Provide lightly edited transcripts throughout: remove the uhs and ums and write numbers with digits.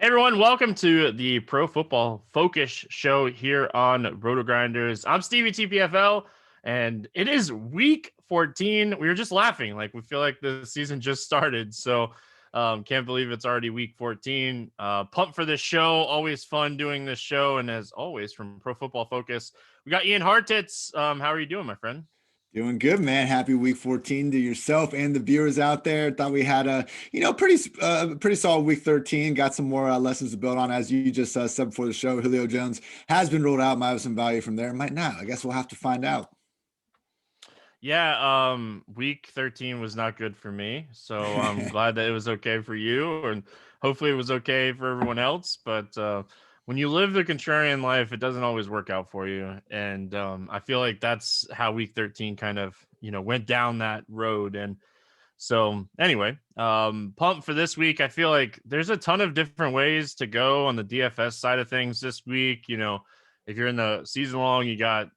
Everyone, welcome to the Pro Football Focus show here on RotoGrinders. I'm Stevie TPFL, and it is week 14. We were just laughing, like we feel like the season just started. So can't believe it's already week 14. Pumped for this show. Always fun doing this show. And as always, from Pro Football Focus, we got Ian Hartitz. How are you doing, my friend? Doing good, man. Happy week 14 to yourself and the viewers out there. Thought we had a, pretty solid week 13. Got some more lessons to build on. As you just said before the show, Julio Jones has been ruled out. Might have some value from there. Might not. I guess we'll have to find out. Yeah, week 13 was not good for me. So I'm glad that it was okay for you, and hopefully it was okay for everyone else. But when you live the contrarian life, it doesn't always work out for you. And I feel like that's how week 13 kind of, went down that road. And so anyway, pumped for this week. I feel like there's a ton of different ways to go on the DFS side of things this week. If you're in the season long, you got,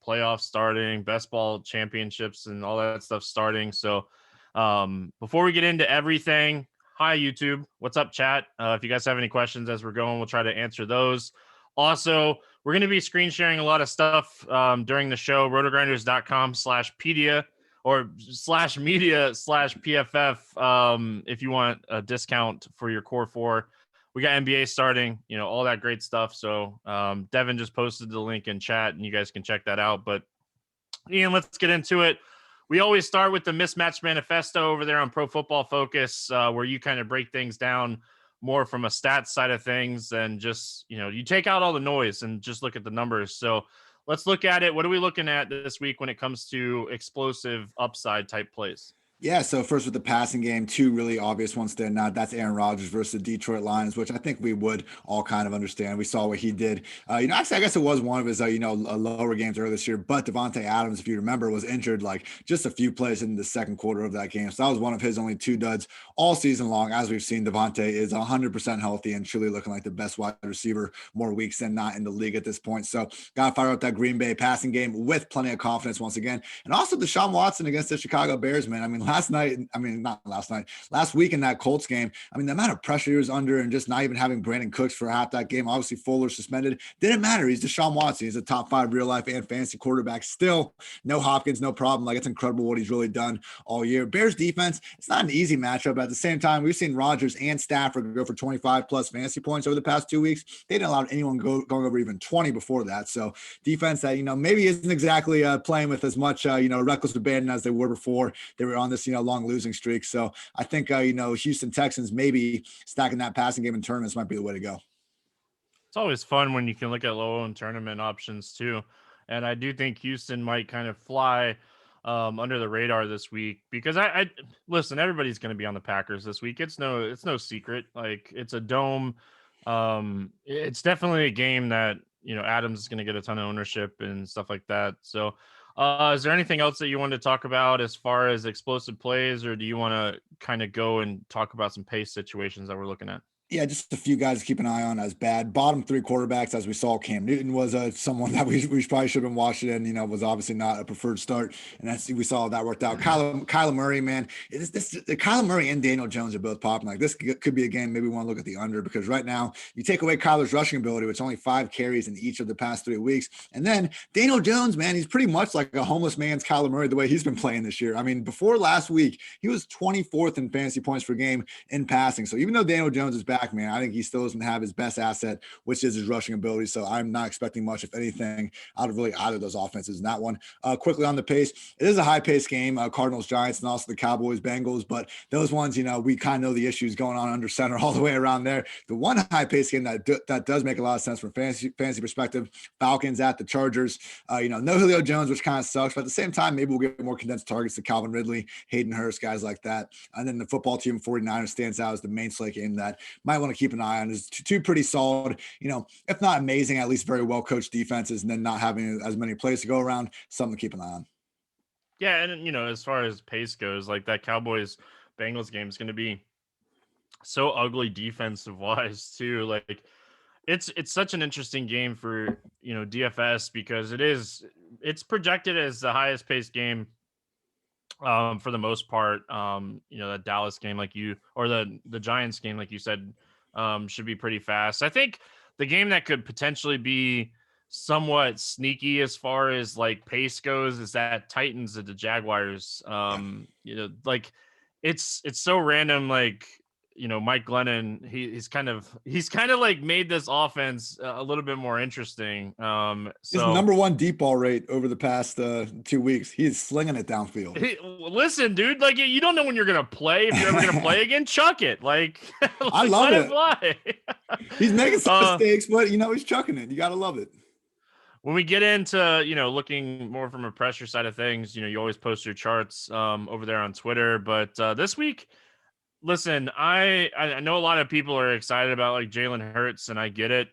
playoffs starting, best ball championships and all that stuff starting. So before we get into everything, hi, YouTube. What's up, chat? If you guys have any questions as we're going, we'll try to answer those. Also, we're going to be screen sharing a lot of stuff during the show, rotogrinders.com/pedia or /media/PFF if you want a discount for your core four. We got NBA starting, all that great stuff. So Devin just posted the link in chat and you guys can check that out. But Ian, let's get into it. We always start with the Mismatch Manifesto over there on Pro Football Focus, where you kind of break things down more from a stats side of things and just, you take out all the noise and just look at the numbers. So let's look at it. What are we looking at this week when it comes to explosive upside type plays? Yeah, so first with the passing game, two really obvious ones there. Now that's Aaron Rodgers versus the Detroit Lions, which I think we would all kind of understand. We saw what he did. Actually, I guess it was one of his, lower games earlier this year. But Devontae Adams, if you remember, was injured like just a few plays in the second quarter of that game. So that was one of his only two duds all season long. As we've seen, Devontae is 100% healthy and truly looking like the best wide receiver more weeks than not in the league at this point. So got to fire up that Green Bay passing game with plenty of confidence once again. And also Deshaun Watson against the Chicago Bears, man. Last week in that Colts game, the amount of pressure he was under and just not even having Brandon Cooks for half that game. Obviously, Fuller suspended. Didn't matter. He's Deshaun Watson. He's a top 5 real life and fantasy quarterback. Still, no Hopkins, no problem. Like, it's incredible what he's really done all year. Bears defense, it's not an easy matchup. But at the same time, we've seen Rodgers and Stafford go for 25 plus fantasy points over the past 2 weeks. They didn't allow anyone going over even 20 before that. So defense that, maybe isn't exactly playing with as much, reckless abandon as they were before they were on this, long losing streak. So I think, Houston Texans maybe stacking that passing game in tournaments might be the way to go. It's always fun when you can look at low-owned tournament options too. And I do think Houston might kind of fly under the radar this week because I listen, everybody's going to be on the Packers this week. It's no secret. Like, it's a dome. It's definitely a game that, Adams is going to get a ton of ownership and stuff like that. So is there anything else that you want to talk about as far as explosive plays, or do you want to kind of go and talk about some pace situations that we're looking at? Yeah, just a few guys to keep an eye on as bad. Bottom 3 quarterbacks, as we saw, Cam Newton was someone that we probably should have been watching, and was obviously not a preferred start. And we saw that worked out. Kyler Murray, man, Kyler Murray and Daniel Jones are both popping. Like, this could be a game maybe we want to look at the under, because right now you take away Kyler's rushing ability, which only 5 carries in each of the past 3 weeks, and then Daniel Jones, man, he's pretty much like a homeless man's Kyler Murray the way he's been playing this year. Before last week, he was 24th in fantasy points per game in passing. So even though Daniel Jones is back, man, I think he still doesn't have his best asset, which is his rushing ability. So I'm not expecting much, if anything, out of really either of those offenses in that one. Quickly on the pace, it is a high-paced game, Cardinals, Giants, and also the Cowboys, Bengals. But those ones, we kind of know the issues going on under center all the way around there. The one high-paced game that does make a lot of sense from fantasy perspective, Falcons at the Chargers. No Julio Jones, which kind of sucks. But at the same time, maybe we'll get more condensed targets to Calvin Ridley, Hayden Hurst, guys like that. And then the football team 49ers stands out as the main slate game that might want to keep an eye on. Is two pretty solid, if not amazing, at least very well coached defenses, and then not having as many plays to go around, something to keep an eye on. Yeah, and as far as pace goes, like, that Cowboys Bengals game is going to be so ugly defensive wise too. Like, it's such an interesting game for DFS, because it's projected as the highest paced game for the most part. That Dallas game, or the Giants game, like you said, should be pretty fast. I think the game that could potentially be somewhat sneaky as far as like pace goes is that Titans at the Jaguars. Like it's so random. Like, Mike Glennon, he's kind of like made this offense a little bit more interesting. His So number one deep ball rate over the past 2 weeks. He's slinging it downfield. Listen, dude, like you don't know when you're gonna play. If you're ever gonna play again, chuck it. Like, I love let it. it fly. He's making some mistakes, but he's chucking it. You gotta love it. When we get into, looking more from a pressure side of things, you always post your charts over there on Twitter. But this week, listen, I know a lot of people are excited about like Jalen Hurts, and I get it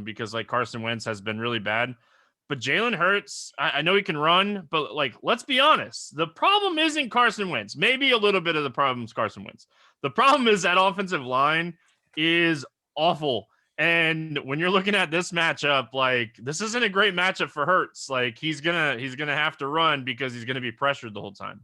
because like Carson Wentz has been really bad. But Jalen Hurts, I know he can run, but like, let's be honest. The problem isn't Carson Wentz. Maybe a little bit of the problem is Carson Wentz. The problem is that offensive line is awful. And when you're looking at this matchup, like this isn't a great matchup for Hurts. Like he's gonna have to run because he's gonna be pressured the whole time.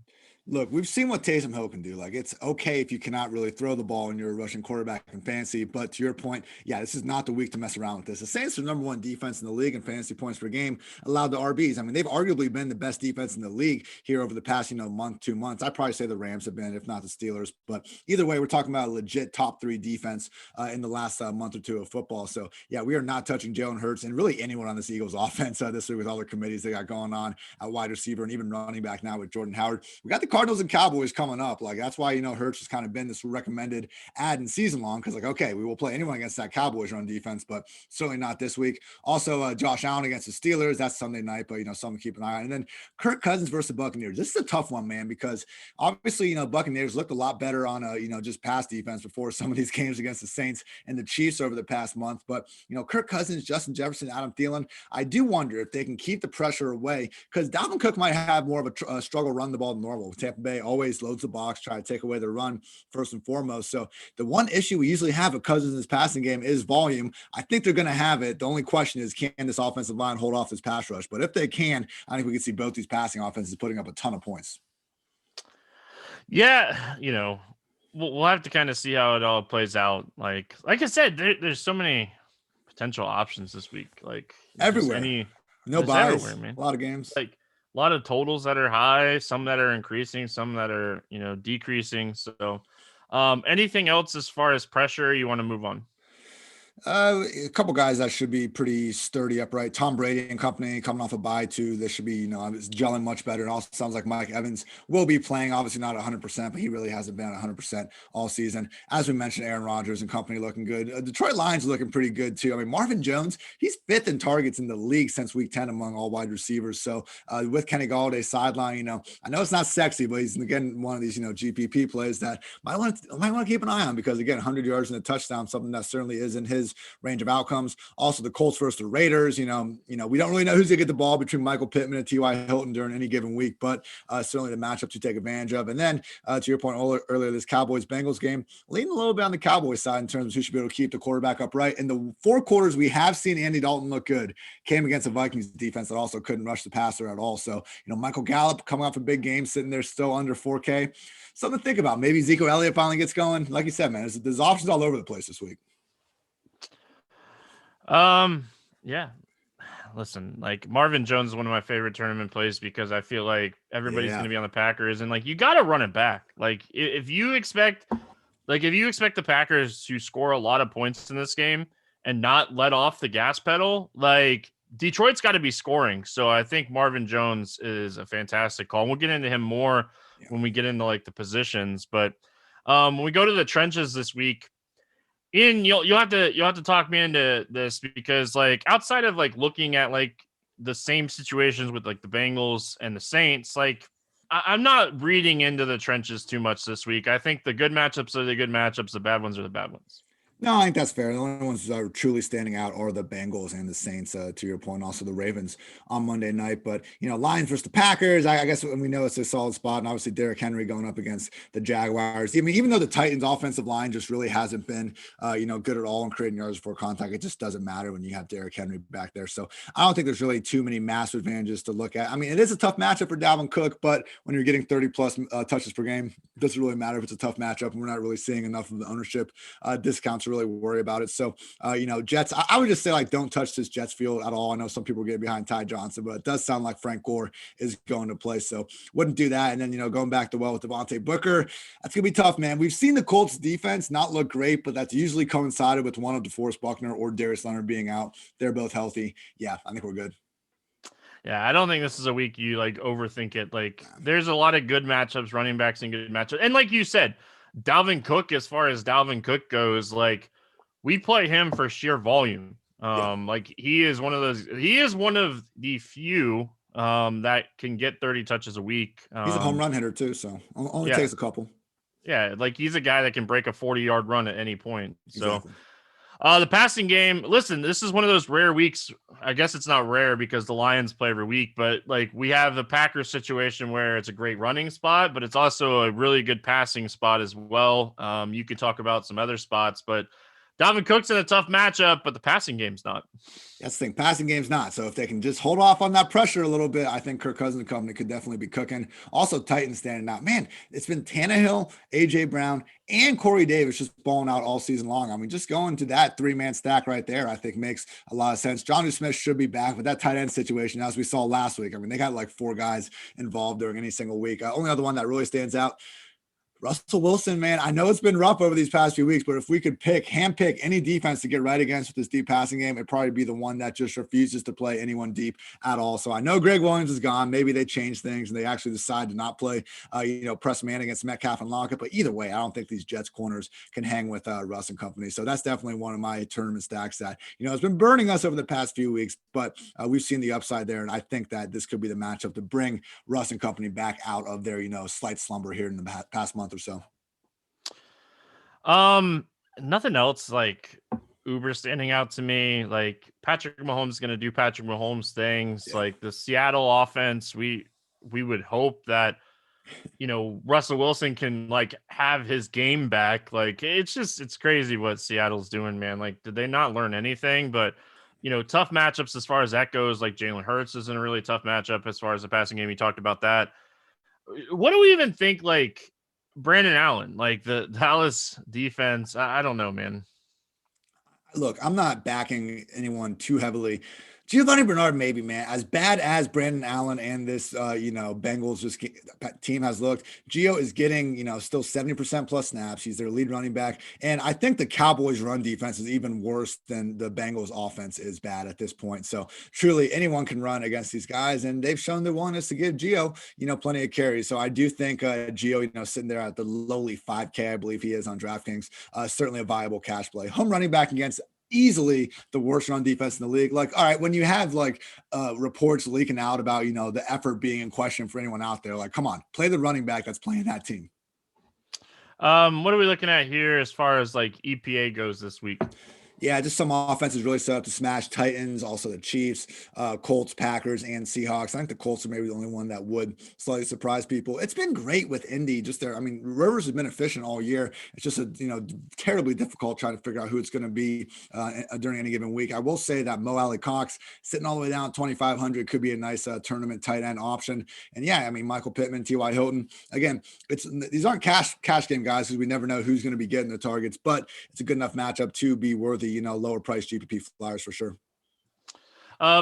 Look, we've seen what Taysom Hill can do. Like, it's okay if you cannot really throw the ball and you're a rushing quarterback in fantasy. But to your point, yeah, this is not the week to mess around with this. The Saints are number one defense in the league in fantasy points per game, allowed to RBs. I mean, they've arguably been the best defense in the league here over the past, month, 2 months. I'd probably say the Rams have been, if not the Steelers. But either way, we're talking about a legit top 3 defense in the last month or two of football. So, yeah, we are not touching Jalen Hurts and really anyone on this Eagles offense this week with all the committees they got going on at wide receiver and even running back now with Jordan Howard. We got the Cardinals and Cowboys coming up. Like, that's why, Hurts has kind of been this recommended ad in season long, because like, okay, we will play anyone against that Cowboys run defense, but certainly not this week. Also, Josh Allen against the Steelers, that's Sunday night, but something to keep an eye on. And then Kirk Cousins versus the Buccaneers. This is a tough one, man, because obviously, Buccaneers looked a lot better on just pass defense before some of these games against the Saints and the Chiefs over the past month. But Kirk Cousins, Justin Jefferson, Adam Thielen, I do wonder if they can keep the pressure away, because Dalvin Cook might have more of a struggle run the ball than normal. Tampa Bay always loads the box, try to take away the run first and foremost. So the one issue we usually have with Cousins' passing game is volume. I think they're going to have it. The only question is, can this offensive line hold off this pass rush? But if they can, I think we can see both these passing offenses putting up a ton of points. Yeah, we'll have to kind of see how it all plays out. Like I said, there's so many potential options this week. Like everywhere, no bias, everywhere, man. A lot of games. Like a lot of totals that are high, some that are increasing, some that are, decreasing. So anything else as far as pressure you want to move on? A couple guys that should be pretty sturdy upright. Tom Brady and company coming off a bye too. They should be, it's gelling much better. It also sounds like Mike Evans will be playing, obviously not 100%, but he really hasn't been 100% all season. As we mentioned, Aaron Rodgers and company looking good. Detroit Lions looking pretty good too. I mean, Marvin Jones, he's 5th in targets in the league since week 10 among all wide receivers. So with Kenny Galladay's sideline, I know it's not sexy, but he's again one of these, GPP plays that might want to keep an eye on, because again, 100 yards and a touchdown, something that certainly is in his range of outcomes. Also, the Colts versus the Raiders. We don't really know who's gonna get the ball between Michael Pittman and T.Y. Hilton during any given week, but certainly the matchup to take advantage of. And then to your point earlier, this Cowboys-Bengals game, leaning a little bit on the Cowboys side in terms of who should be able to keep the quarterback upright. In the 4 quarters we have seen Andy Dalton look good, came against the Vikings defense that also couldn't rush the passer at all. So, Michael Gallup coming off a big game, sitting there still under 4K. Something to think about. Maybe Ezekiel Elliott finally gets going. Like you said, man, there's options all over the place this week. Yeah. Listen, like Marvin Jones is one of my favorite tournament plays, because I feel like everybody's going to be on the Packers, and like you got to run it back. Like if you expect the Packers to score a lot of points in this game and not let off the gas pedal, like Detroit's got to be scoring. So I think Marvin Jones is a fantastic call. We'll get into him more when we get into like the positions, but when we go to the trenches this week, Ian, you'll have to talk me into this, because like outside of like looking at like the same situations with like the Bengals and the Saints, like I'm not reading into the trenches too much this week. I think the good matchups are the good matchups, the bad ones are the bad ones. No, I think that's fair. The only ones that are truly standing out are the Bengals and the Saints, to your point, also the Ravens on Monday night. But, Lions versus the Packers, I guess we know it's a solid spot. And obviously Derrick Henry going up against the Jaguars. I mean, even though the Titans offensive line just really hasn't been, good at all in creating yards before contact, it just doesn't matter when you have Derrick Henry back there. So I don't think there's really too many massive advantages to look at. I mean, it is a tough matchup for Dalvin Cook, but when you're getting 30 plus touches per game, it doesn't really matter if it's a tough matchup. And we're not really seeing enough of the ownership discounts to really worry about it. So, Jets, I would just say, like, don't touch this Jets field at all. I know some people get behind Ty Johnson, but it does sound like Frank Gore is going to play. So wouldn't do that. And then, going back to with Devontae Booker, that's going to be tough, man. We've seen the Colts defense not look great, but that's usually coincided with one of DeForest Buckner or Darius Leonard being out. They're both healthy. Yeah, I think we're good. Yeah, I don't think this is a week you like overthink it. Like, there's a lot of good matchups, running backs and good matchups. And like you said, Dalvin Cook, as far as Dalvin Cook goes, like, we play him for sheer volume. Like, he is one of the few that can get 30 touches a week. He's a home run hitter too, so only takes a couple. Yeah, like, he's a guy that can break a 40-yard run at any point. So Exactly. the passing game, listen, this is one of those rare weeks. I guess it's not rare because the Lions play every week, but like, we have the Packers situation where it's a great running spot, but it's also a really good passing spot as well. You could talk about some other spots, but Dalvin Cook's in a tough matchup, but the passing game's not. That's the thing. Passing game's not. So if they can just hold off on that pressure a little bit, I think Kirk Cousins and company could definitely be cooking. Also, Titans standing out. Man, it's been Tannehill, A.J. Brown, and Corey Davis just balling out all season long. I mean, just going to that three-man stack right there, I think makes a lot of sense. Jonnu Smith should be back, but that tight end situation, as we saw last week, I mean, they got like 4 guys involved during any single week. Only other one that really stands out, Russell Wilson, man, I know it's been rough over these past few weeks, but if we could handpick any defense to get right against with this deep passing game, it'd probably be the one that just refuses to play anyone deep at all. So I know Greg Williams is gone. Maybe they change things and they actually decide to not play, press man against Metcalf and Lockett. But either way, I don't think these Jets corners can hang with Russ and company. So that's definitely one of my tournament stacks that, it's been burning us over the past few weeks, but we've seen the upside there. And I think that this could be the matchup to bring Russ and company back out of their, slight slumber here in the past month or so. Nothing else like uber standing out to me. Like, Patrick Mahomes is going to do Patrick Mahomes things. Yeah. Like, the Seattle offense, we would hope that Russell Wilson can like have his game back. Like, it's crazy what Seattle's doing, man. Like, did they not learn anything? But tough matchups as far as that goes. Like, Jalen Hurts is in a really tough matchup as far as the passing game. You talked about that. What do we even think? Like, Brandon Allen, like the Dallas defense, I don't know, man. Look, I'm not backing anyone too heavily. Giovanni Bernard, maybe, man. As bad as Brandon Allen and this, Bengals team has looked, Gio is getting, still 70% plus snaps. He's their lead running back. And I think the Cowboys run defense is even worse than the Bengals offense is bad at this point. So truly anyone can run against these guys. And they've shown their willingness to give Gio, plenty of carries. So I do think Gio, sitting there at the lowly 5K, I believe he is on DraftKings, certainly a viable cash play. Home running back against easily the worst run defense in the league. Like, all right, when you have like reports leaking out about, the effort being in question for anyone out there, like, come on, play the running back that's playing that team. What are we looking at here as far as like EPA goes this week? Yeah, just some offenses really set up to smash Titans, also the Chiefs, Colts, Packers, and Seahawks. I think the Colts are maybe the only one that would slightly surprise people. It's been great with Indy. Just there, I mean, Rivers has been efficient all year. It's just terribly difficult trying to figure out who it's going to be during any given week. I will say that Mo Alley Cox sitting all the way down at 2,500 could be a nice tournament tight end option. And yeah, I mean, Michael Pittman, T.Y. Hilton. Again, these aren't cash game guys because we never know who's going to be getting the targets, but it's a good enough matchup to be worthy. Lower price GPP flyers for sure.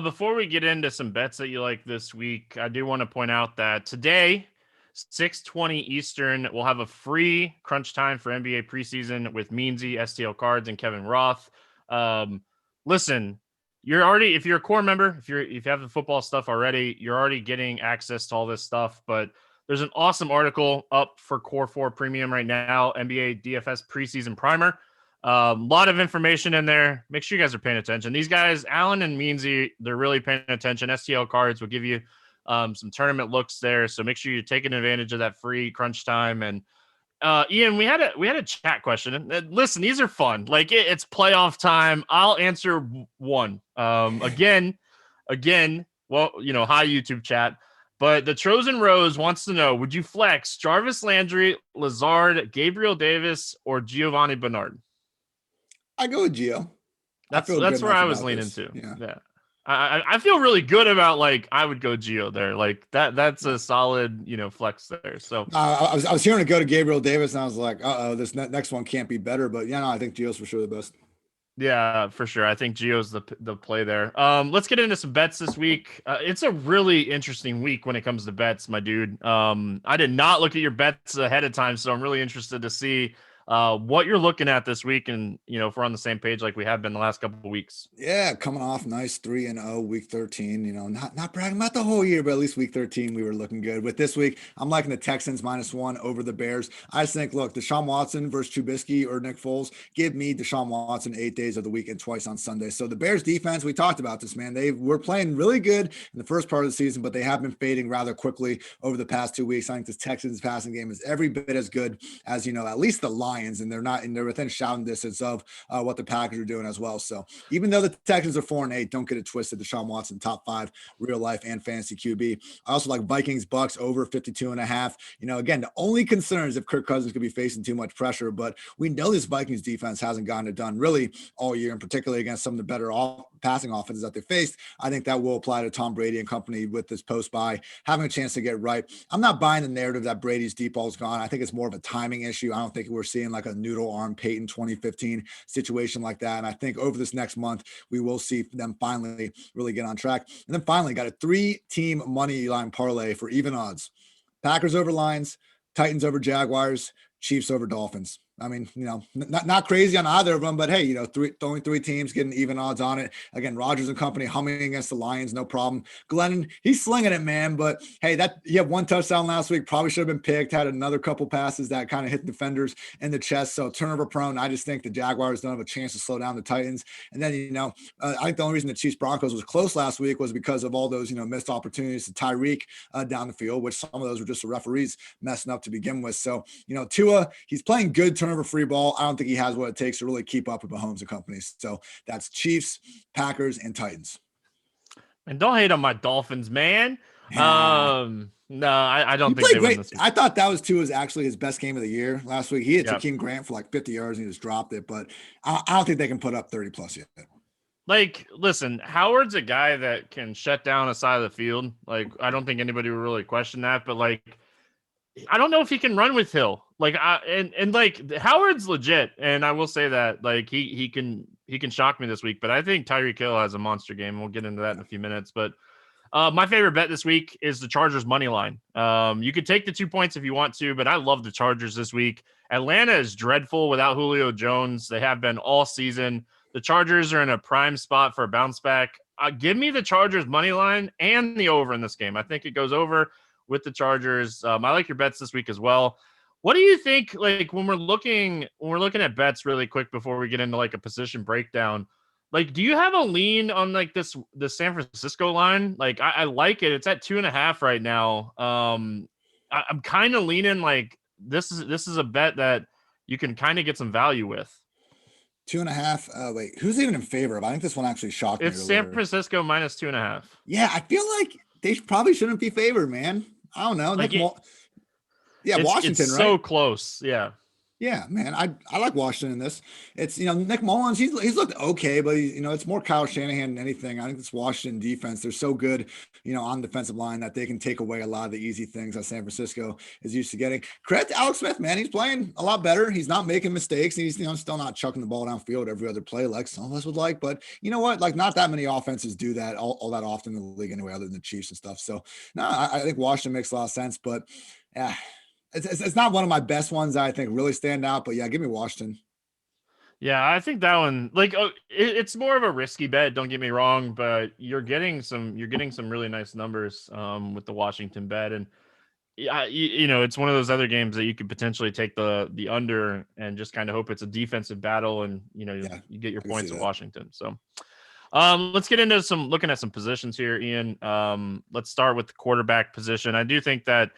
Before we get into some bets that you like this week, I do want to point out that today, 6:20 Eastern, we'll have a free crunch time for NBA preseason with Meansy, STL Cards, and Kevin Roth. Listen, if you're a core member, if you have the football stuff already, you're already getting access to all this stuff. But there's an awesome article up for Core 4 Premium right now, NBA DFS preseason primer. A lot of information in there. Make sure you guys are paying attention. These guys, Alan and Meansy, they're really paying attention. STL Cards will give you some tournament looks there. So make sure you're taking advantage of that free crunch time. And Ian, we had a chat question. And listen, these are fun. Like it's playoff time. I'll answer one. Again. Well, hi YouTube chat. But the Trojan Rose wants to know: would you flex Jarvis Landry, Lazard, Gabriel Davis, or Giovanni Bernard? I go with Gio. That's where I was leaning to. Yeah. I feel really good about, like, I would go Geo there. Like that's a solid, flex there. So I was hearing it go to Gabriel Davis, and I was like, this next one can't be better. But yeah, no, I think Geo's for sure the best. yeah, for sure. I think Geo's the play there. Let's get into some bets this week. It's a really interesting week when it comes to bets, my dude. I did not look at your bets ahead of time, so I'm really interested to see what you're looking at this week, and if we're on the same page like we have been the last couple of weeks. Yeah, coming off nice 3-0 week 13. Not bragging about the whole year, but at least week 13 we were looking good. With this week, I'm liking the Texans -1 over the Bears. I just think, look, Deshaun Watson versus Trubisky or Nick Foles, give me Deshaun Watson 8 days of the week and twice on Sunday. So the Bears defense, we talked about this, man. They were playing really good in the first part of the season, but they have been fading rather quickly over the past 2 weeks. I think this Texans passing game is every bit as good as at least the Lions, and they're within shouting distance of what the Packers are doing as well. So even though the Texans are 4-8, don't get it twisted. Deshaun Watson, top 5 real life and fantasy QB. I also like Vikings Bucks over 52.5. Again, the only concern is if Kirk Cousins could be facing too much pressure, but we know this Vikings defense hasn't gotten it done really all year, and particularly against some of the better passing offenses that they faced. I think that will apply to Tom Brady and company with this post bye, having a chance to get right. I'm not buying the narrative that Brady's deep ball is gone. I think it's more of a timing issue. I don't think we're seeing like a noodle arm Peyton 2015 situation like that. And I think over this next month, we will see them finally really get on track. And then finally got a 3-team money line parlay for even odds. Packers over Lions, Titans over Jaguars, Chiefs over Dolphins. I mean, not crazy on either of them, but hey, only 3 teams getting even odds on it. Again, Rodgers and company humming against the Lions, no problem. Glennon, he's slinging it, man. But hey, he had 1 touchdown last week, probably should have been picked. Had another couple passes that kind of hit defenders in the chest. So turnover prone. I just think the Jaguars don't have a chance to slow down the Titans. And then I think the only reason the Chiefs Broncos was close last week was because of all those missed opportunities to Tyreek down the field, which some of those were just the referees messing up to begin with. So Tua, he's playing good turnover free ball. I don't think he has what it takes to really keep up with Mahomes and company. So that's Chiefs, Packers, and Titans. And don't hate on my Dolphins, man. No, I don't think played they great. win this week. I thought that was Tua's actually his best game of the year last week. He hit Yep. Jakeem Grant for like 50 yards and he just dropped it, but I don't think they can put up 30 plus yet. Like, listen, Howard's a guy that can shut down a side of the field. Like, I don't think anybody would really question that, but like, I don't know if he can run with Hill. Like, like Howard's legit, and I will say that like he can shock me this week. But I think Tyreek Hill has a monster game. We'll get into that in a few minutes. But my favorite bet this week is the Chargers money line. You could take the 2 points if you want to, but I love the Chargers this week. Atlanta is dreadful without Julio Jones. They have been all season. The Chargers are in a prime spot for a bounce back. Give me the Chargers money line and the over in this game. I think it goes over with the Chargers. I like your bets this week as well. What do you think? Like when we're looking at bets really quick before we get into like a position breakdown, like, do you have a lean on like the San Francisco line? Like I like it. It's at 2.5 right now. I'm kind of leaning like this is a bet that you can kind of get some value with. 2.5. Wait, who's even in favor of? I think this one actually shocked me. It's San Francisco minus 2.5. Yeah, I feel like they probably shouldn't be favored, man. I don't know. Like Washington, it's right? so close. Yeah. Yeah, man. I like Washington in this. It's Nick Mullins, he's looked okay, but it's more Kyle Shanahan than anything. I think this Washington defense, they're so good, on the defensive line that they can take away a lot of the easy things that San Francisco is used to getting. Credit to Alex Smith, man. He's playing a lot better. He's not making mistakes. He's still not chucking the ball downfield every other play like some of us would like. But you know what? Like not that many offenses do that all that often in the league anyway, other than the Chiefs and stuff. So no, I think Washington makes a lot of sense, but yeah. It's not one of my best ones that I think really stand out, but yeah, give me Washington. Yeah, I think that one, like, it's more of a risky bet. Don't get me wrong, but you're getting some really nice numbers with the Washington bet, and yeah, it's one of those other games that you could potentially take the under and just kind of hope it's a defensive battle, and you get your points at Washington. So, let's get into looking at some positions here, Ian. Let's start with the quarterback position. I do think that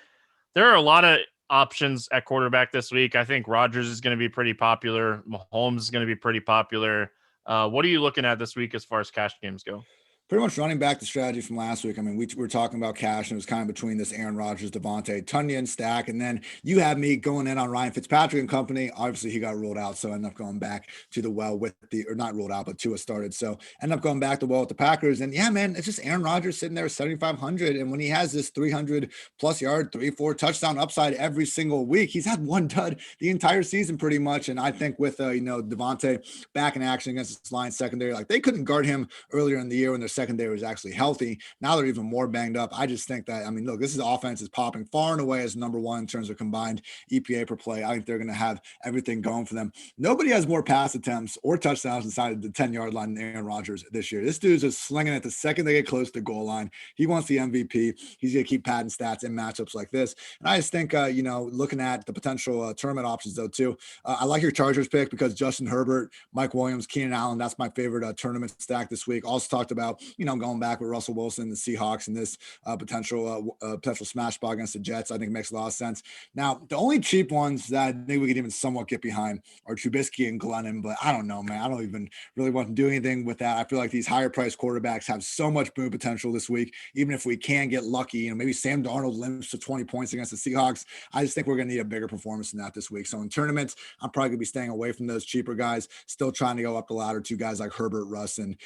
there are a lot of options at quarterback this week. I think Rodgers is going to be pretty popular. Mahomes is going to be pretty popular. What are you looking at this week as far as cash games go? Pretty much running back the strategy from last week. I mean, we were talking about cash, and it was kind of between this Aaron Rodgers, Devontae, Tunyon stack, and then you had me going in on Ryan Fitzpatrick and company. Obviously, he got ruled out, so I ended up going back to the well with or not ruled out, but Tua started. So ended up going back to well with the Packers. And yeah, man, it's just Aaron Rodgers sitting there 7,500, and when he has this 300 plus yard, 3-4 touchdown upside every single week, he's had one dud the entire season pretty much. And I think with Devontae back in action against this Lions secondary, like they couldn't guard him earlier in the year when their secondary was actually healthy. Now they're even more banged up. I just think that, I mean, look, this is offense is popping far and away as number one in terms of combined EPA per play. I think they're going to have everything going for them. Nobody has more pass attempts or touchdowns inside the 10-yard line than Aaron Rodgers this year. This dude's just slinging it the second they get close to the goal line. He wants the MVP. He's going to keep padding stats in matchups like this. And I just think, looking at the potential tournament options though too, I like your Chargers pick because Justin Herbert, Mike Williams, Keenan Allen, that's my favorite tournament stack this week. Also talked about, going back with Russell Wilson, the Seahawks, and this potential smash spot against the Jets. I think makes a lot of sense. Now, the only cheap ones that I think we could even somewhat get behind are Trubisky and Glennon, but I don't know, man. I don't even really want to do anything with that. I feel like these higher priced quarterbacks have so much boom potential this week. Even if we can get lucky, maybe Sam Darnold limps to 20 points against the Seahawks. I just think we're going to need a bigger performance than that this week. So in tournaments, I'm probably going to be staying away from those cheaper guys, still trying to go up the ladder to guys like Herbert, Russ, and,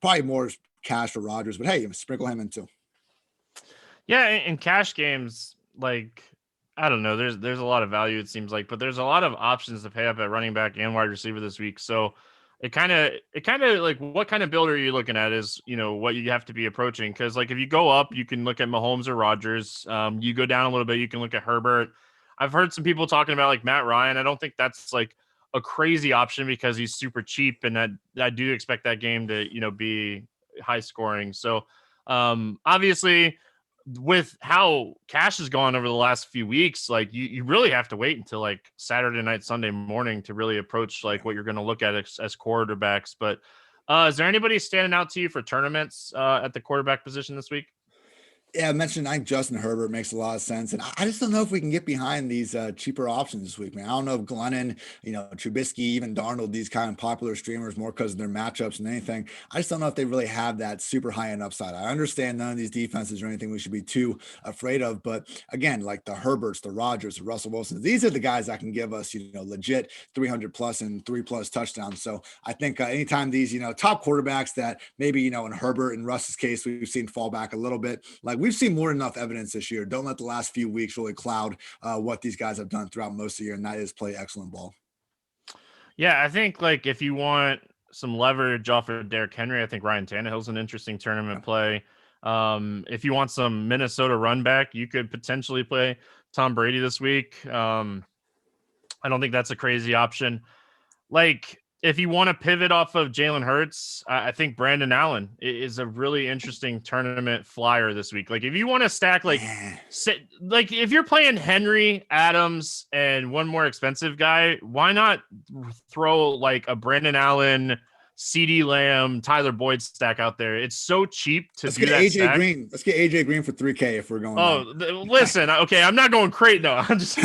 probably more cash for Rodgers, but hey, sprinkle him in too. Yeah, in cash games, like I don't know, there's a lot of value it seems like, but there's a lot of options to pay up at running back and wide receiver this week. So it kind of like what kind of build are you looking at is what you have to be approaching, because like if you go up, you can look at Mahomes or Rodgers. You go down a little bit, you can look at Herbert. I've heard some people talking about like Matt Ryan. I don't think that's like a crazy option because he's super cheap, and that I do expect that game to be high scoring. So obviously with how cash has gone over the last few weeks, like you really have to wait until like Saturday night, Sunday morning to really approach like what you're going to look at as quarterbacks. But is there anybody standing out to you for tournaments at the quarterback position this week? Yeah, I mentioned I think Justin Herbert makes a lot of sense. And I just don't know if we can get behind these cheaper options this week, man. I don't know if Glennon, Trubisky, even Darnold, these kind of popular streamers more because of their matchups and anything. I just don't know if they really have that super high end upside. I understand none of these defenses or anything we should be too afraid of. But again, like the Herberts, the Rodgers, the Russell Wilsons, these are the guys that can give us, legit 300 plus and 3+ touchdowns. So I think anytime these, top quarterbacks that maybe, in Herbert and Russ's case, we've seen fall back a little bit, like we've seen more than enough evidence this year. Don't let the last few weeks really cloud what these guys have done throughout most of the year, and that is play excellent ball. Yeah, I think like if you want some leverage off of Derrick Henry, I think Ryan Tannehill's an interesting tournament play. If you want some Minnesota run back, you could potentially play Tom Brady this week. I don't think that's a crazy option. Like if you want to pivot off of Jalen Hurts, I think Brandon Allen is a really interesting tournament flyer this week. Like if you want to stack like if you're playing Henry, Adams, and one more expensive guy, why not throw like a Brandon Allen, CeeDee Lamb, Tyler Boyd stack out there? It's so cheap to Let's do get that AJ stack. Green. Let's get AJ Green for 3K if we're going. Listen, okay, I'm not going crate. No, I'm just.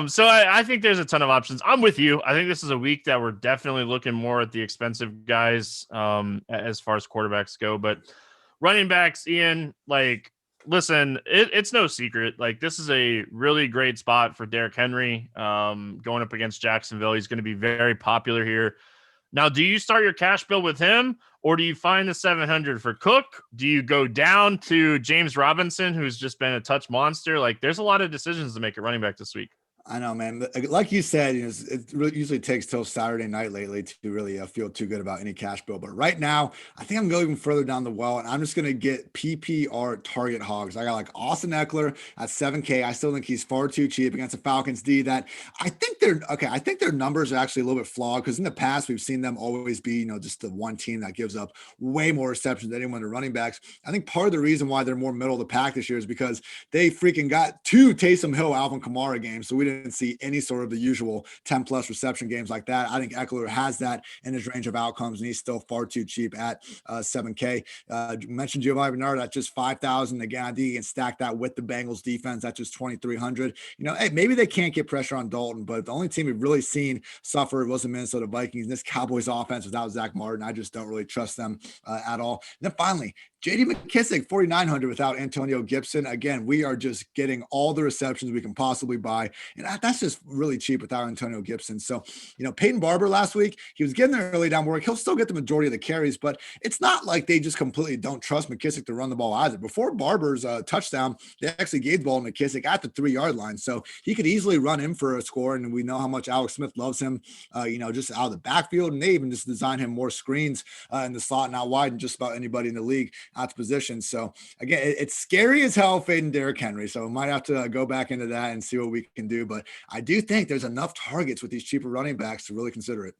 So I think there's a ton of options. I'm with you. I think this is a week that we're definitely looking more at the expensive guys as far as quarterbacks go. But running backs, Ian, like, listen, it's no secret. Like, this is a really great spot for Derrick Henry going up against Jacksonville. He's going to be very popular here. Now, do you start your cash build with him, or do you find the 700 for Cook? Do you go down to James Robinson, who's just been a touch monster? Like, there's a lot of decisions to make at running back this week. I know, man. Like you said, it really usually takes till Saturday night lately to really feel too good about any cash build. But right now, I think I'm going even further down the well, and I'm just going to get PPR target hogs. I got like Austin Eckler at 7K. I still think he's far too cheap against the Falcons D. That I think they're okay. I think their numbers are actually a little bit flawed because in the past we've seen them always be, just the one team that gives up way more receptions than anyone to running backs. I think part of the reason why they're more middle of the pack this year is because they freaking got 2 Taysom Hill, Alvin Kamara games, so we didn't didn't see any sort of the usual 10 plus reception games like that. I think Eckler has that in his range of outcomes, and he's still far too cheap at 7K. You mentioned Giovanni Bernard at just 5,000. Again, I think you can stack that with the Bengals defense at just 2,300. Hey, maybe they can't get pressure on Dalton, but the only team we've really seen suffer was the Minnesota Vikings. This Cowboys offense without Zach Martin, I just don't really trust them at all. And then finally, J.D. McKissic, 4,900 without Antonio Gibson. Again, we are just getting all the receptions we can possibly buy. And that's just really cheap without Antonio Gibson. So, Peyton Barber last week, he was getting there early down work. He'll still get the majority of the carries, but it's not like they just completely don't trust McKissic to run the ball either. Before Barber's touchdown, they actually gave the ball to McKissic at the 3-yard line. So he could easily run in for a score. And we know how much Alex Smith loves him, just out of the backfield. And they even just designed him more screens in the slot and out wide than just about anybody in the league out to position. So again, it's scary as hell fading Derrick Henry. So we might have to go back into that and see what we can do. But I do think there's enough targets with these cheaper running backs to really consider it.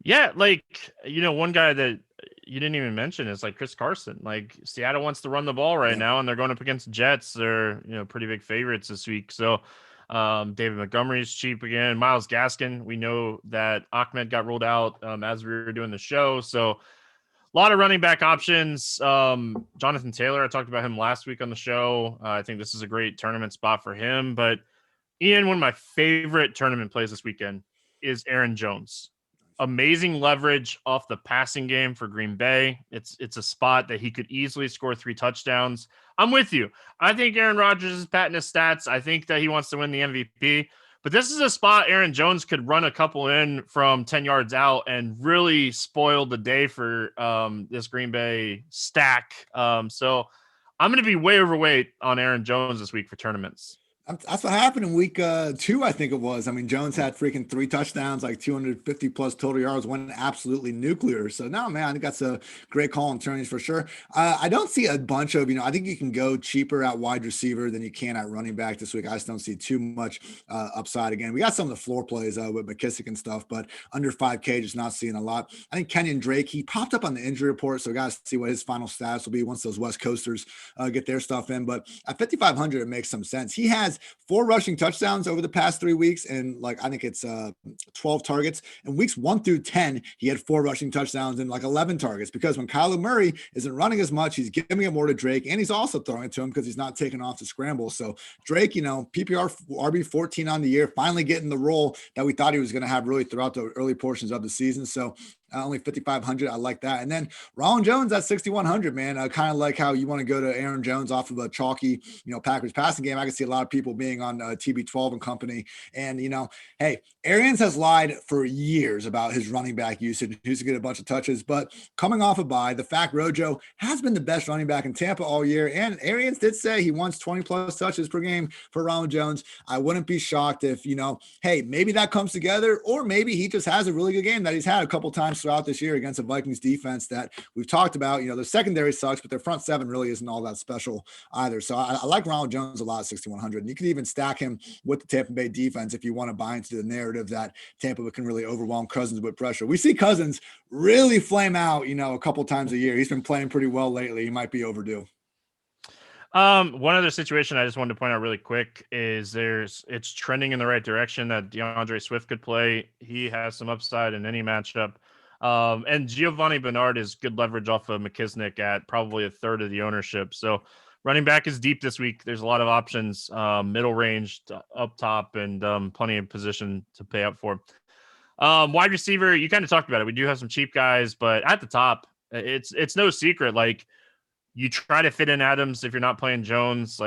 Yeah, one guy that you didn't even mention is like Chris Carson. Like Seattle wants to run the ball right now, and they're going up against Jets. They're pretty big favorites this week. So David Montgomery is cheap again. Myles Gaskin, we know that Ahmed got ruled out as we were doing the show. So a lot of running back options. Jonathan Taylor, I talked about him last week on the show. I think this is a great tournament spot for him. But Ian, one of my favorite tournament plays this weekend is Aaron Jones. Amazing leverage off the passing game for Green Bay. It's a spot that he could easily score 3 touchdowns. I'm with you. I think Aaron Rodgers is patting his stats. I think that he wants to win the MVP. But this is a spot Aaron Jones could run a couple in from 10 yards out and really spoil the day for this Green Bay stack. So I'm going to be way overweight on Aaron Jones this week for tournaments. That's what happened in week 2, I think it was. I mean, Jones had freaking 3 touchdowns, like 250 plus total yards, went absolutely nuclear. So no, man, I think that's a great call on tourneys for sure. I don't see a bunch of, I think you can go cheaper at wide receiver than you can at running back this week. I just don't see too much upside. Again, we got some of the floor plays with McKissic and stuff, but under 5K, just not seeing a lot. I think Kenyon Drake, he popped up on the injury report, so we got to see what his final stats will be once those West Coasters get their stuff in. But at 5,500, it makes some sense. He has 4 rushing touchdowns over the past 3 weeks, and I think it's 12 targets. In weeks 1 through 10, he had 4 rushing touchdowns and 11 targets, because when Kyler Murray isn't running as much, he's giving it more to Drake, and he's also throwing it to him because he's not taking off the scramble. So Drake, PPR RB 14 on the year, finally getting the role that we thought he was going to have really throughout the early portions of the season. So only 5,500. I like that. And then Ronald Jones at 6,100, man. I kind of like how you want to go to Aaron Jones off of a chalky, Packers passing game. I can see a lot of people being on TB12 and company. And, hey, Arians has lied for years about his running back usage. He's going to get a bunch of touches, but coming off a bye, the fact Rojo has been the best running back in Tampa all year. And Arians did say he wants 20 plus touches per game for Ronald Jones. I wouldn't be shocked if, hey, maybe that comes together, or maybe he just has a really good game that he's had a couple times throughout this year against a Vikings defense that we've talked about. Their secondary sucks, but their front 7 really isn't all that special either. So I like Ronald Jones a lot at 6,100. And you can even stack him with the Tampa Bay defense if you want to buy into the narrative that Tampa can really overwhelm Cousins with pressure. We see Cousins really flame out, a couple times a year. He's been playing pretty well lately. He might be overdue. One other situation I just wanted to point out really quick is it's trending in the right direction that DeAndre Swift could play. He has some upside in any matchup. And Giovanni Bernard is good leverage off of McKissic at probably a third of the ownership. So running back is deep this week. There's a lot of options, middle range up top, and plenty of position to pay up for. Wide receiver, you kind of talked about it. We do have some cheap guys, but at the top, it's no secret. You try to fit in Adams if you're not playing Jones,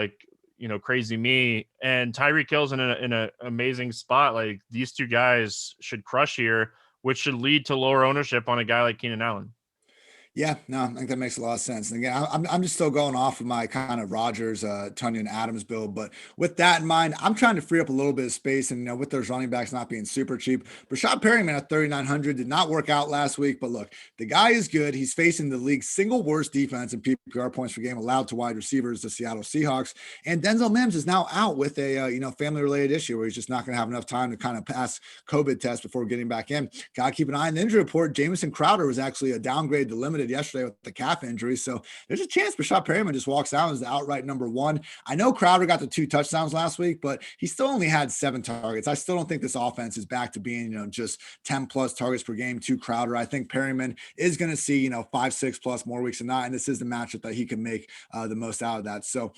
crazy me, and Tyreek Hill's in an amazing spot. These 2 guys should crush here, which should lead to lower ownership on a guy like Keenan Allen. Yeah, no, I think that makes a lot of sense. And again, I'm just still going off of my kind of Rodgers, Tunyon Adams build. But with that in mind, I'm trying to free up a little bit of space. And, with those running backs not being super cheap, Rashad Perryman at 3,900 did not work out last week. But look, the guy is good. He's facing the league's single worst defense in PPR points per game allowed to wide receivers, the Seattle Seahawks. And Denzel Mims is now out with a, family-related issue where he's just not going to have enough time to kind of pass COVID test before getting back in. Got to keep an eye on the injury report. Jamison Crowder was actually a downgrade to limited played yesterday with the calf injury. So there's a chance Rashad Perryman just walks out as the outright number one. I know Crowder got the 2 touchdowns last week, but he still only had 7 targets. I still don't think this offense is back to being, just 10 plus targets per game to Crowder. I think Perryman is going to see, 5, 6 plus more weeks than not. And this is the matchup that he can make the most out of that. So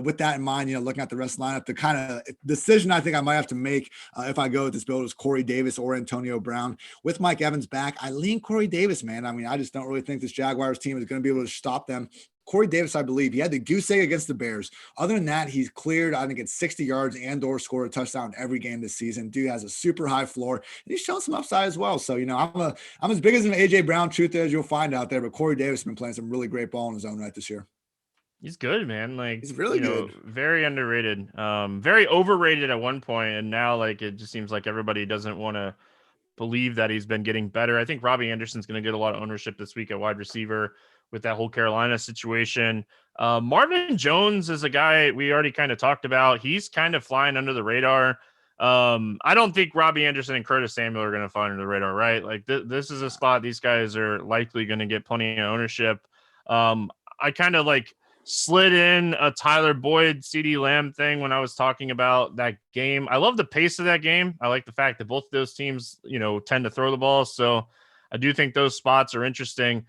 with that in mind, looking at the rest of the lineup, the kind of decision I think I might have to make if I go with this build is Corey Davis or Antonio Brown. With Mike Evans back, I lean Corey Davis, man. I mean, I just don't really think this Jaguars team is going to be able to stop them. Corey Davis, I believe, he had the goose egg against the Bears. Other than that, he's cleared, I think it's 60 yards and or scored a touchdown every game this season. Dude has a super high floor, and he's shown some upside as well. So, I'm as big as an AJ Brown truth as you'll find out there, but Corey Davis has been playing some really great ball in his own right this year. He's good, man. Like, he's really good. Very underrated, very overrated at one point, and now like it just seems like everybody doesn't want to believe that he's been getting better. I think Robbie Anderson's going to get a lot of ownership this week at wide receiver with that whole Carolina situation. Marvin Jones is a guy we already kind of talked about. He's kind of flying under the radar. I don't think Robbie Anderson and Curtis Samuel are going to fly under the radar, right? Like this is a spot these guys are likely going to get plenty of ownership. I kind of like slid in a Tyler Boyd, CeeDee Lamb thing when I was talking about that game. I love the pace of that game. I like the fact that both of those teams, tend to throw the ball. So I do think those spots are interesting.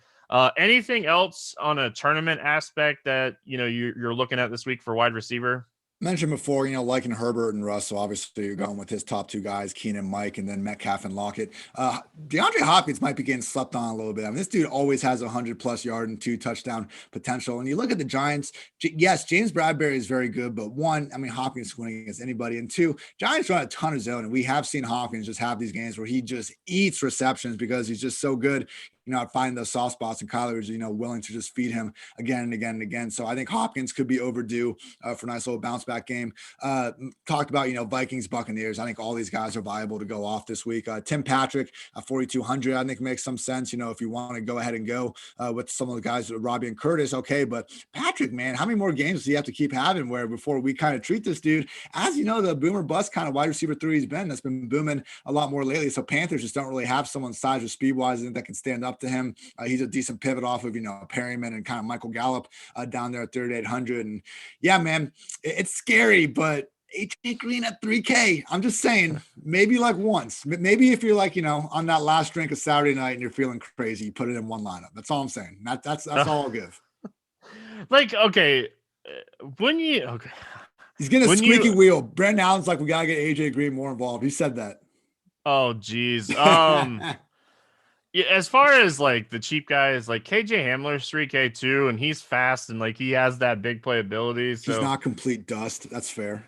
Anything else on a tournament aspect that, you're looking at this week for wide receiver? Mentioned before, liking Herbert and Russ. So obviously you're going with his top 2 guys, Keenan, Mike, and then Metcalf and Lockett. DeAndre Hopkins might be getting slept on a little bit. I mean, this dude always has 100+ yard and 2 touchdown potential. And you look at the Giants, yes, James Bradbury is very good, but 1, I mean, Hopkins winning against anybody. And 2, Giants run a ton of zone. And we have seen Hopkins just have these games where he just eats receptions because he's just so good. I'd find those soft spots, and Kyler is, willing to just feed him again and again and again. So I think Hopkins could be overdue for a nice little bounce back game. Talked about, Vikings, Buccaneers. I think all these guys are viable to go off this week. Tim Patrick at 4,200, I think makes some sense. If you want to go ahead and go with some of the guys, Robbie and Curtis, okay. But Patrick, man, how many more games does he have to keep having before we kind of treat this dude as, the boomer bust kind of wide receiver 3 he's been? That's been booming a lot more lately. So Panthers just don't really have someone size or speed wise that can stand up to him. He's a decent pivot off of, Perryman and kind of Michael Gallup down there at 3,800. And yeah, man, it's scary, but AJ Green at 3K. I'm just saying, maybe like once, maybe if you're like, on that last drink of Saturday night and you're feeling crazy, you put it in one lineup. That's all I'm saying. That's all I'll give. Like, okay. He's getting a squeaky wheel. Brandon Allen's like, we got to get AJ Green more involved. He said that. Oh, geez. Yeah, as far as like the cheap guys, like KJ Hamler's 3K too, and he's fast and like he has that big playability. So he's not complete dust. That's fair.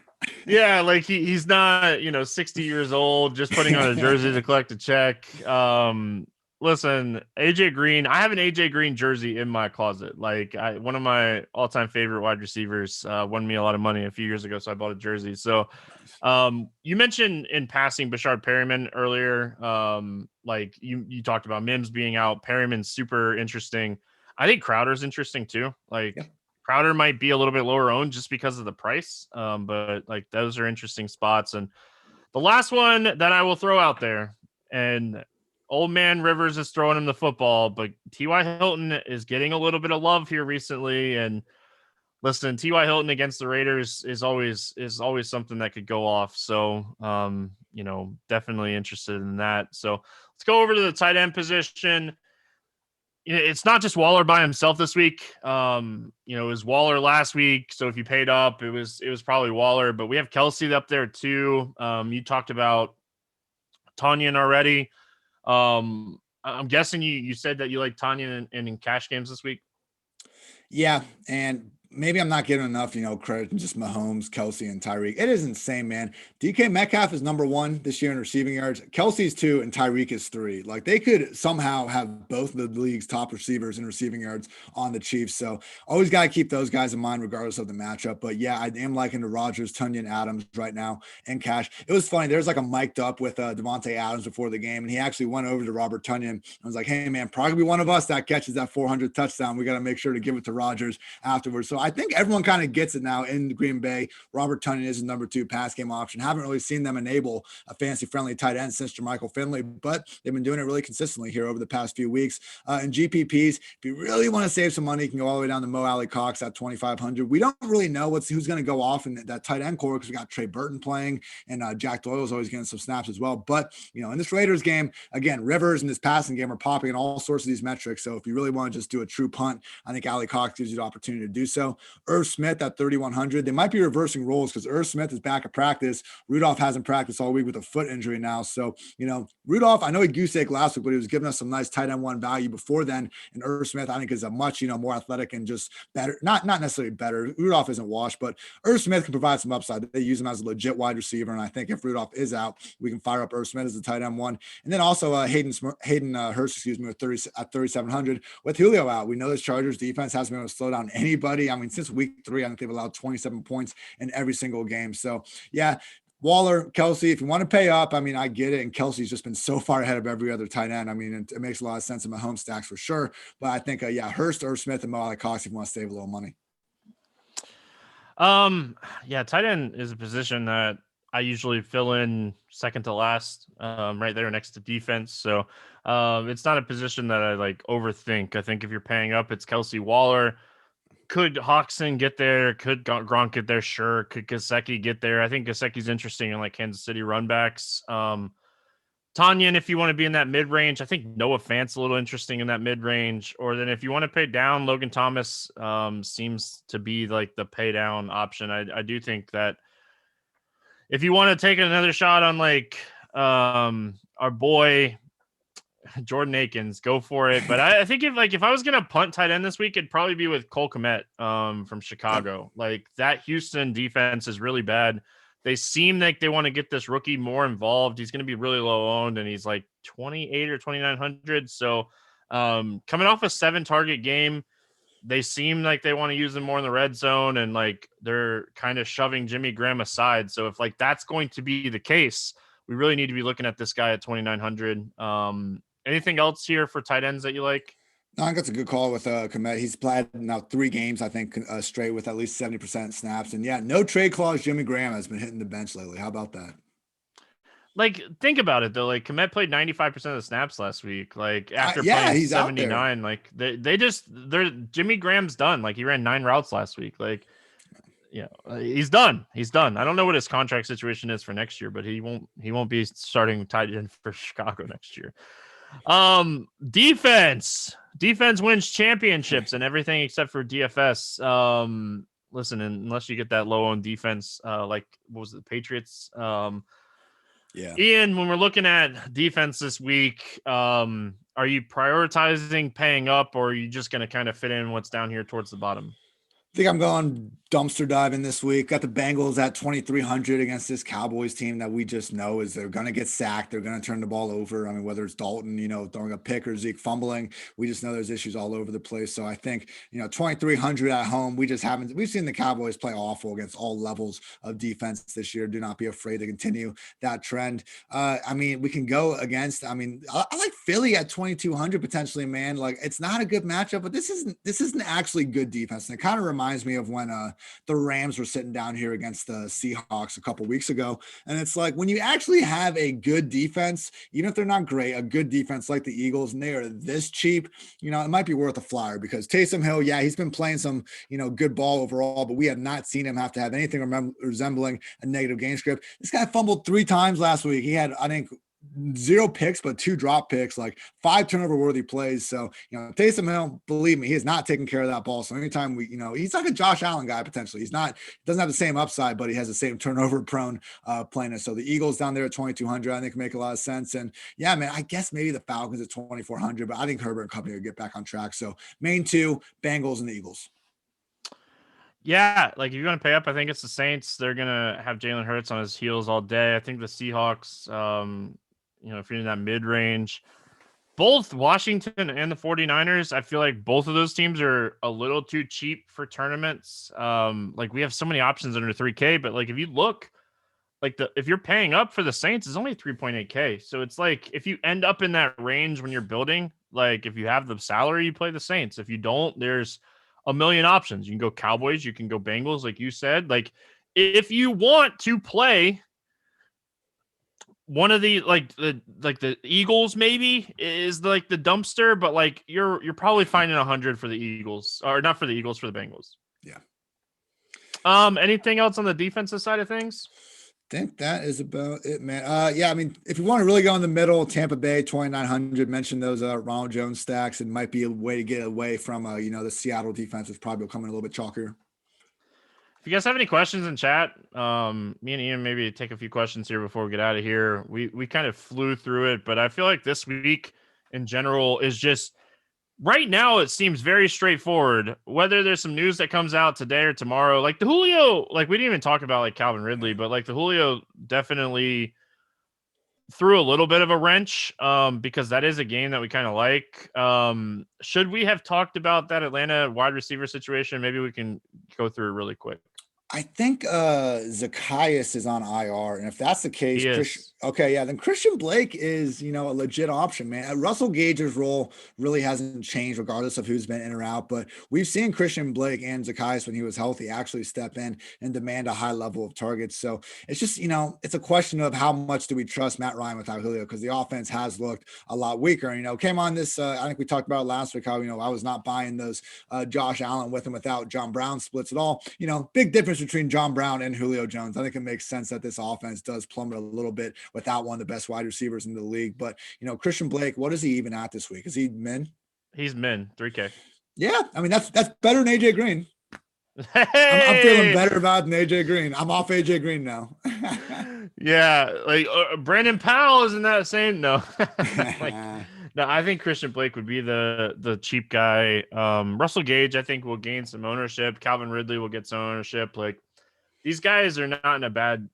Yeah, like he's not, 60 years old, just putting on a jersey to collect a check. Listen, AJ Green, I have an AJ Green jersey in my closet. Like one of my all-time favorite wide receivers won me a lot of money a few years ago, so I bought a jersey. So you mentioned in passing Bashard Perryman earlier. Like you talked about Mims being out. Perryman's super interesting. I think Crowder's interesting too. Like Crowder might be a little bit lower owned just because of the price. But like those are interesting spots. And the last one that I will throw out there, and old man Rivers is throwing him the football, but T.Y. Hilton is getting a little bit of love here recently. And listen, T.Y. Hilton against the Raiders is always something that could go off. So, definitely interested in that. So let's go over to the tight end position. It's not just Waller by himself this week. It was Waller last week. So if you paid up, it was probably Waller, but we have Kelsey up there too. You talked about Tanyan already. I'm guessing you said that you like Tanyan in cash games this week. Yeah. And maybe I'm not giving enough, credit to just Mahomes, Kelsey, and Tyreek. It is insane, man. DK Metcalf is number 1 this year in receiving yards. Kelsey's 2 and Tyreek is 3. Like they could somehow have both of the league's top receivers in receiving yards on the Chiefs. So always got to keep those guys in mind regardless of the matchup. But yeah, I am liking the Rodgers, Tanyan, Adams right now in cash. It was funny. There's like a mic'd up with Devontae Adams before the game, and he actually went over to Robert Tanyan. I was like, hey man, probably one of us that catches that 400 touchdown. We got to make sure to give it to Rodgers afterwards. So I think everyone kind of gets it now in Green Bay. Robert Tonyan is the number 2 pass game option. Haven't really seen them enable a fancy friendly tight end since Jermichael Finley, but they've been doing it really consistently here over the past few weeks. In GPPs, if you really want to save some money, you can go all the way down to Mo Alley Cox at 2,500. We don't really know who's going to go off in that tight end core because we got Trey Burton playing and Jack Doyle's always getting some snaps as well. But, in this Raiders game, again, Rivers and this passing game are popping in all sorts of these metrics. So if you really want to just do a true punt, I think Alley Cox gives you the opportunity to do so. Irv Smith at 3,100. They might be reversing roles because Irv Smith is back at practice. Rudolph hasn't practiced all week with a foot injury now. So, Rudolph, I know he goose egg last week, but he was giving us some nice tight end 1 value before then. And Irv Smith, I think, is a much, more athletic and just better, not necessarily better. Rudolph isn't washed, but Irv Smith can provide some upside. They use him as a legit wide receiver. And I think if Rudolph is out, we can fire up Irv Smith as the tight end 1. And then also Hayden Hurst, with 3,700. With Julio out, we know this Chargers defense hasn't been able to slow down anybody. I mean, since week 3, I think they've allowed 27 points in every single game. So yeah, Waller, Kelsey, if you want to pay up, I mean, I get it. And Kelsey's just been so far ahead of every other tight end. I mean, it makes a lot of sense in my home stacks for sure. But I think, Hurst, Irv Smith, and Mo Alley Cox if you want to save a little money. Yeah, tight end is a position that I usually fill in second to last, right there next to defense. So it's not a position that I overthink. I think if you're paying up, it's Kelsey, Waller. Could Hawkinson get there? Could Gronk get there? Sure. Could Gesicki get there? I think Gesicki's interesting in Kansas City run backs. Tonyan, if you want to be in that mid-range, I think Noah Fant's a little interesting in that mid-range. Or then if you want to pay down, Logan Thomas seems to be the pay down option. I do think that if you want to take another shot on our boy Jordan Akins, go for it. But I think if I was gonna punt tight end this week, it'd probably be with Cole Kmet from Chicago. That Houston defense is really bad. They seem like they want to get this rookie more involved. He's going to be really low owned, and he's 28 or 2,900. So coming off a 7-target game, they seem like they want to use him more in the red zone, and they're kind of shoving Jimmy Graham aside. So if that's going to be the case, we really need to be looking at this guy at 2,900. Anything else here for tight ends that you like? No, I think that's a good call with Kmet. He's played now 3 games, I think, straight with at least 70% snaps. And yeah, no trade clause. Jimmy Graham has been hitting the bench lately. How about that? Think about it though. Kmet played 95% of the snaps last week. After yeah, playing he's 79, they're Jimmy Graham's done. He ran 9 routes last week. He's done. He's done. I don't know what his contract situation is for next year, but he won't be starting tight end for Chicago next year. Defense wins championships and everything except for DFS. Listen, unless you get that low on defense, what was it, the Patriots? Yeah. Ian, when we're looking at defense this week, are you prioritizing paying up, or are you just going to kind of fit in what's down here towards the bottom? I think I'm going dumpster diving this week. Got the Bengals at 2,300 against this Cowboys team that we just know is they're going to get sacked. They're going to turn the ball over. I mean, whether it's Dalton, throwing a pick, or Zeke fumbling, we just know there's issues all over the place. So I think, 2,300 at home, we've seen the Cowboys play awful against all levels of defense this year. Do not be afraid to continue that trend. We can go against, I like Philly at 2,200 potentially, man. It's not a good matchup, but this isn't actually good defense. And it kind of reminds me of when the Rams were sitting down here against the Seahawks a couple weeks ago. And it's when you actually have a good defense, even if they're not great, a good defense like the Eagles, and they are this cheap, it might be worth a flyer because Taysom Hill, yeah, he's been playing some, good ball overall, but we have not seen him have to have anything resembling a negative game script. This guy fumbled 3 times last week. He had, I think, 0 picks, but 2 drop picks, 5 turnover worthy plays. So, Taysom Hill, believe me, he is not taking care of that ball. So anytime he's like a Josh Allen guy, potentially. Doesn't have the same upside, but he has the same turnover prone plainness. So the Eagles down there at 2,200, I think make a lot of sense. And yeah, man, I guess maybe the Falcons at 2,400, but I think Herbert and company will get back on track. So main 2, Bengals and the Eagles. Yeah, if you're going to pay up, I think it's the Saints. They're going to have Jalen Hurts on his heels all day. I think the Seahawks, if you're in that mid-range, both Washington and the 49ers, I feel like both of those teams are a little too cheap for tournaments. We have so many options under 3K, but if you look, if you're paying up for the Saints, it's only 3.8K. So it's if you end up in that range when you're building, if you have the salary, you play the Saints. If you don't, there's a million options. You can go Cowboys, you can go Bengals, like you said. Like, if you want to play one of the the Eagles, maybe is like the dumpster, but like you're probably finding 100 for the Eagles, or not for the Eagles, for the Bengals. Yeah. Anything else on the defensive side of things? Think that is about it, man. Yeah, I mean, if you want to really go in the middle, Tampa Bay 2,900. Mentioned those Ronald Jones stacks. It might be a way to get away from the Seattle defense is probably coming a little bit chalkier. If you guys have any questions in chat, me and Ian maybe take a few questions here before we get out of here. We kind of flew through it, but I feel like this week in general is just right now. It seems very straightforward. Whether there's some news that comes out today or tomorrow, like the Julio, like we didn't even talk about like Calvin Ridley, but like the Julio definitely threw a little bit of a wrench because that is a game that we kind of like. Should we have talked about that Atlanta wide receiver situation? Maybe we can go through it really quick. I think Zacchaeus is on IR, and if that's the case, then Christian Blake is a legit option, man. Russell Gage's role really hasn't changed regardless of who's been in or out, but we've seen Christian Blake and Zacchaeus when he was healthy actually step in and demand a high level of targets. So it's just it's a question of how much do we trust Matt Ryan without Julio, because the offense has looked a lot weaker. Came on this. I think we talked about it last week how I was not buying those Josh Allen with and without John Brown splits at all. Big difference between John Brown and Julio Jones. I think it makes sense that this offense does plummet a little bit without one of the best wide receivers in the league. But, Christian Blake, what is he even at this week? Is he min? He's min, 3K. Yeah. I mean, that's better than AJ Green. Hey! I'm feeling better about than AJ Green. I'm off AJ Green now. Yeah. Like Brandon Powell isn't that same? No. No, I think Christian Blake would be the cheap guy. Russell Gage, I think, will gain some ownership. Calvin Ridley will get some ownership. Like, these guys are not in a bad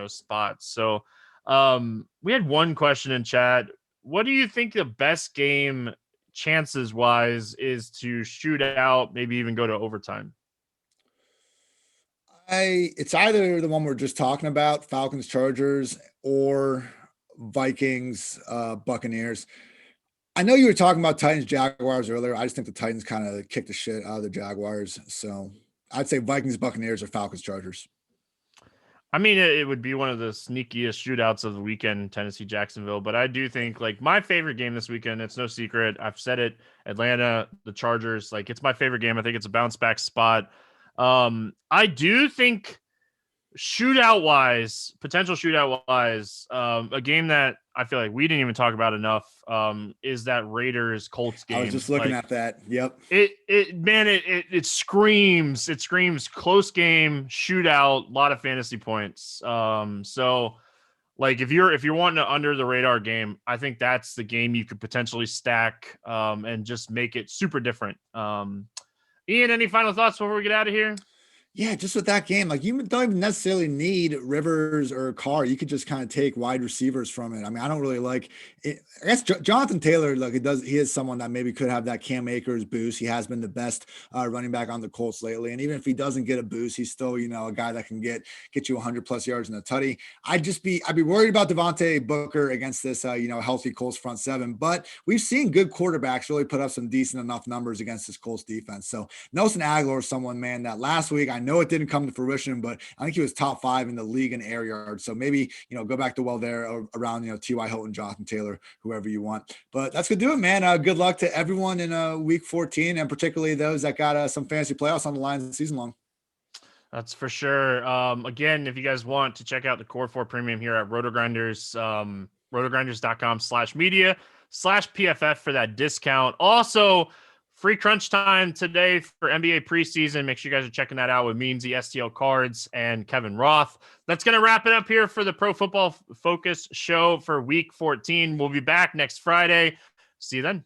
spot. So we had one question in chat. What do you think the best game chances wise is to shoot out, maybe even go to overtime? It's either the one we're just talking about, Falcons Chargers, or Vikings Buccaneers. I know you were talking about Titans Jaguars earlier. I just think the Titans kind of kicked the shit out of the Jaguars. So I'd say Vikings Buccaneers or Falcons Chargers. I mean, it would be one of the sneakiest shootouts of the weekend, Tennessee Jacksonville. But I do think, like, my favorite game this weekend, it's no secret, I've said it, Atlanta, the Chargers, like, it's my favorite game. I think it's a bounce back spot. I do think potential shootout wise, a game that I feel like we didn't even talk about enough is that Raiders Colts game. I was just looking at that. Yep. It screams close game, shootout, a lot of fantasy points. So like if you're wanting an under the radar game, I think that's the game you could potentially stack and just make it super different. Ian, any final thoughts before we get out of here? Yeah, just with that game, like you don't even necessarily need Rivers or Carr. You could just kind of take wide receivers from it. I mean, I don't really like it. I guess Jonathan Taylor, like he is someone that maybe could have that Cam Akers boost. He has been the best running back on the Colts lately. And even if he doesn't get a boost, he's still, a guy that can get you 100+ yards in a tutty. I'd be worried about Devontae Booker against this, healthy Colts front seven, but we've seen good quarterbacks really put up some decent enough numbers against this Colts defense. So Nelson Aguilar is someone, man, that last week, I know it didn't come to fruition, but I think he was top 5 in the league in air yards. So maybe, go back to well there around, T.Y. Hilton, Jonathan Taylor, whoever you want. But that's going to do it, man. Good luck to everyone in week 14, and particularly those that got some fantasy playoffs on the line season long. That's for sure. Again, if you guys want to check out the Core 4 Premium here at RotoGrinders, rotogrinders.com/media/PFF for that discount. Also, free crunch time today for NBA preseason. Make sure you guys are checking that out with Meansy, STL Cards, and Kevin Roth. That's going to wrap it up here for the Pro Football Focus show for week 14. We'll be back next Friday. See you then.